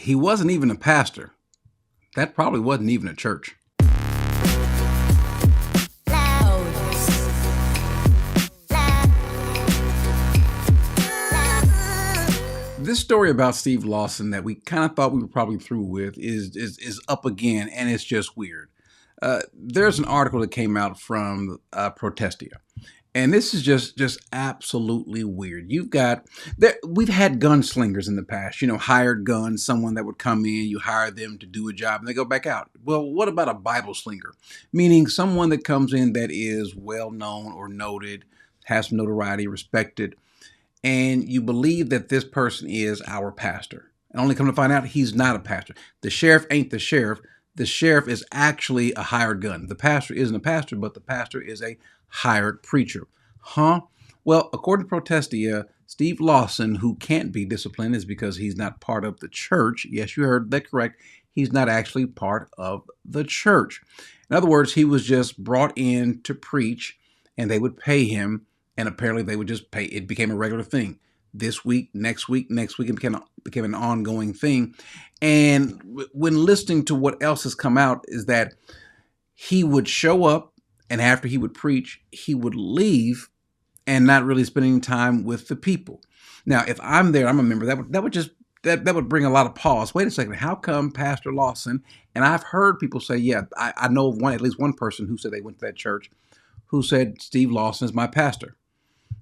He wasn't even a pastor. That probably wasn't even a church. This story about Steve Lawson that we kind of thought we were probably through with is up again, and it's just weird. There's an article that came out from Protestia, and this is just absolutely weird. We've had gunslingers in the past, hired guns, someone that would come in, you hire them to do a job, and they go back out. Well, what about a Bible slinger? Meaning someone that comes in that is well known or noted, has notoriety, respected, and you believe that this person is our pastor. And only come to find out he's not a pastor. The sheriff ain't the sheriff. The sheriff is actually a hired gun. The pastor isn't a pastor, but the pastor is a hired preacher. Huh? Well, according to Protestia, Steve Lawson, who can't be disciplined, is because he's not part of the church. Yes, you heard that correct. He's not actually part of the church. In other words, he was just brought in to preach, and they would pay him. And apparently they would just pay. It became a regular thing. This week, next week, it became an ongoing thing. And when listening to what else has come out is that he would show up, and after he would preach, he would leave and not really spending time with the people. Now, if I'm there, I'm a member, that would bring a lot of pause. Wait a second, how come Pastor Lawson? And I've heard people say, yeah, I know of at least one person who said they went to that church who said Steve Lawson is my pastor.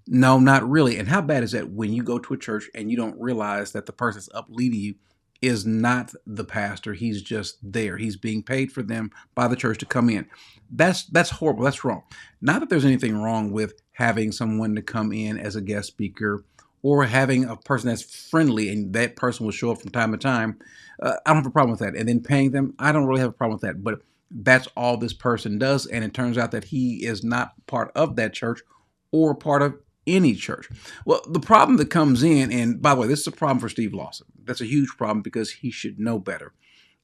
No, not really. And how bad is that when you go to a church and you don't realize that the person that's up leading you is not the pastor? He's just there. He's being paid for them by the church to come in. That's horrible. That's wrong. Not that there's anything wrong with having someone to come in as a guest speaker or having a person that's friendly and that person will show up from time to time. I don't have a problem with that. And then paying them, I don't really have a problem with that. But that's all this person does. And it turns out that he is not part of that church or part of any church. Well, the problem that comes in, and by the way, this is a problem for Steve Lawson. That's a huge problem because he should know better.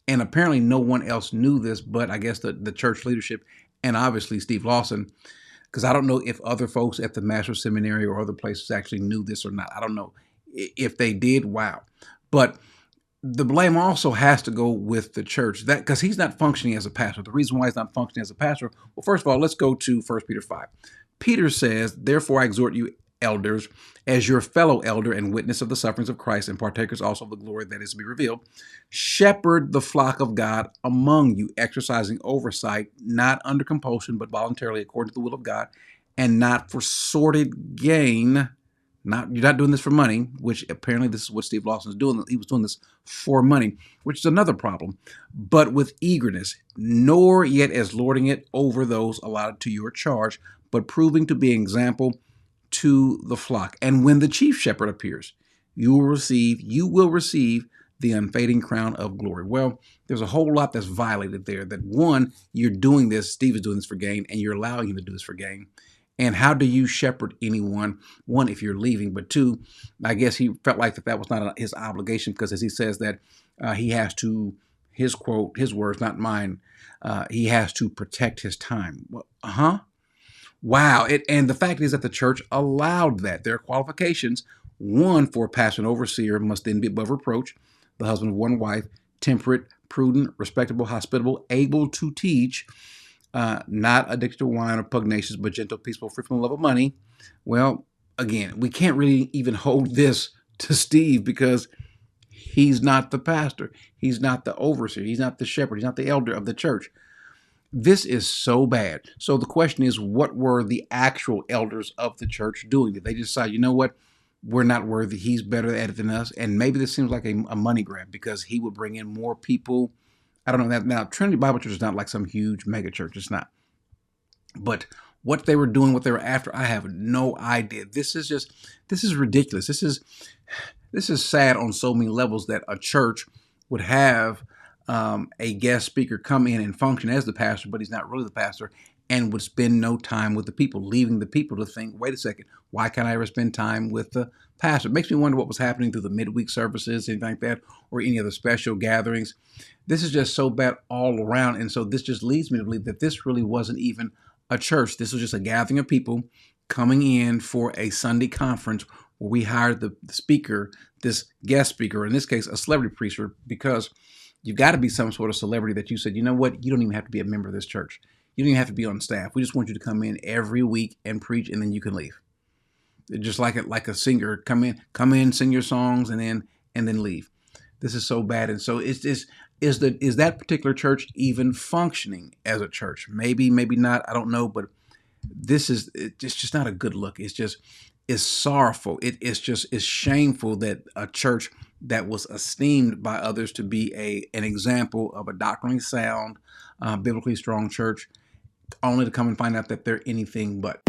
And apparently no one else knew this, but I guess the church leadership and obviously Steve Lawson, because I don't know if other folks at the Master's Seminary or other places actually knew this or not. I don't know. If they did, wow. But the blame also has to go with the church, that because he's not functioning as a pastor. The reason why he's not functioning as a pastor, well, first of all, let's go to 1 Peter 5. Peter says, therefore I exhort you, elders, as your fellow elder and witness of the sufferings of Christ and partakers also of the glory that is to be revealed, shepherd the flock of God among you, exercising oversight, not under compulsion, but voluntarily according to the will of God, and not for sordid gain. You're not doing this for money, which apparently this is what Steve Lawson is doing. He was doing this for money, which is another problem, but with eagerness, nor yet as lording it over those allotted to your charge, but proving to be an example to the flock. And when the chief shepherd appears, you will receive the unfading crown of glory. Well, there's a whole lot that's violated there. That one, you're doing this, Steve is doing this for gain, and you're allowing him to do this for gain. And how do you shepherd anyone? One, if you're leaving, but two, I guess he felt like that was not his obligation, because as he says that he has to, his quote, his words, not mine, he has to protect his time. Well, wow. And the fact is that the church allowed that. There are qualifications. One, for a pastor and overseer must then be above reproach, the husband of one wife, temperate, prudent, respectable, hospitable, able to teach, not addicted to wine or pugnacious, but gentle, peaceful, free from the love of money. Well, again, we can't really even hold this to Steve because he's not the pastor. He's not the overseer. He's not the shepherd. He's not the elder of the church. This is so bad. So the question is, what were the actual elders of the church doing? Did they decide, you know what, we're not worthy, he's better at it than us? And maybe this seems like a money grab because he would bring in more people. I don't know. Now, Trinity Bible Church is not like some huge mega church. It's not. But what they were doing, what they were after, I have no idea. This is ridiculous. This is sad on so many levels that a church would have a guest speaker come in and function as the pastor, but he's not really the pastor, and would spend no time with the people, leaving the people to think, wait a second, why can't I ever spend time with the pastor? It makes me wonder what was happening through the midweek services, anything like that, or any other special gatherings. This is just so bad all around. And so this just leads me to believe that this really wasn't even a church. This was just a gathering of people coming in for a Sunday conference where we hired the speaker, this guest speaker, in this case, a celebrity preacher, because you've got to be some sort of celebrity that you said, you know what, you don't even have to be a member of this church. You don't even have to be on staff. We just want you to come in every week and preach, and then you can leave. Just like a singer, come in, sing your songs, and then leave. This is so bad. And so is that particular church even functioning as a church? Maybe not. I don't know, but it's just not a good look. It's sorrowful. It's shameful that a church that was esteemed by others to be an example of a doctrinally sound, biblically strong church, only to come and find out that they're anything but.